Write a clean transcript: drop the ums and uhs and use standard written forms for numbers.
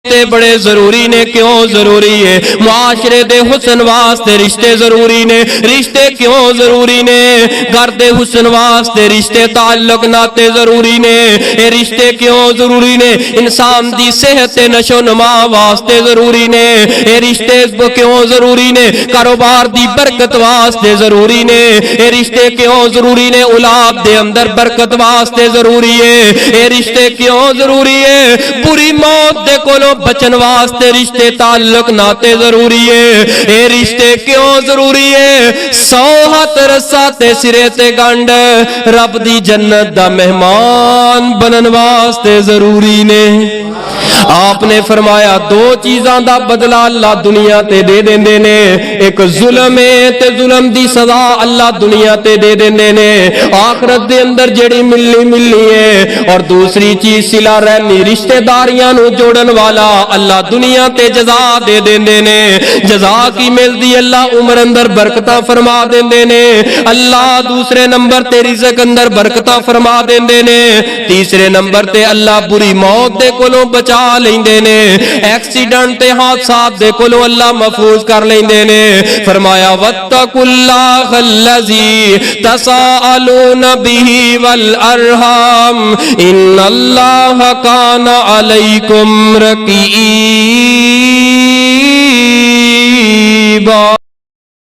رشتے بڑے ضروری نے. کیوں ضروری ہے؟ معاشرے دے حسن واسطے رشتے ضروری نے. رشتے کیوں ضروری نے؟ گھر دے حسن واسطے رشتے تعلق ناتے ضروری نے. اے رشتے کیوں ضروری نے؟ انسان دی صحت نشو نما واسطے ضروری نے. اے رشتے کیوں ضروری نے؟ کاروبار دی برکت واسطے ضروری نے. اے رشتے کیوں ضروری نے؟ اولاد دے اندر برکت واسطے ضروری ہے. اے رشتے کیوں ضروری ہے؟ بری موت دے کولوں بچن واسطے رشتے تعلق ناتے ضروری ہے. اے رشتے کیوں ضروری ہے؟ 100 ہاتھ رسا تے سرے تے گنڈ رب دی جنت دا مہمان بنن واسطے ضروری نے. آپ نے فرمایا 2 چیزاں دا بدلہ اللہ دنیا تے دے دیندے نے. ایک ظلم ہے تے ظلم دی سزا اللہ دنیا تے دے دیندے نے. آخرت دے اندر جڑی ملنی ہے. اور دوسری چیز صلہ رحمی رشتہ داریاں نو جوڑن والا اللہ دنیا تے جزا دے دیندے نے. جزا کی ملدی اللہ عمر اندر برکتاں فرما دیندے نے. اللہ دوسرے نمبر تے رزق اندر برکتاں فرما دیندے نے. تیسرے نمبر تے اللہ بری موت دے کولوں بچا لیندے نے. ایکسیڈنٹ تے حادثات دے کولوں اللہ محفوظ کر لیندے نے. فرمایا واتقوا اللہ الذی تساءلون بہ والارحام ان اللہ کان علیکم رقیب.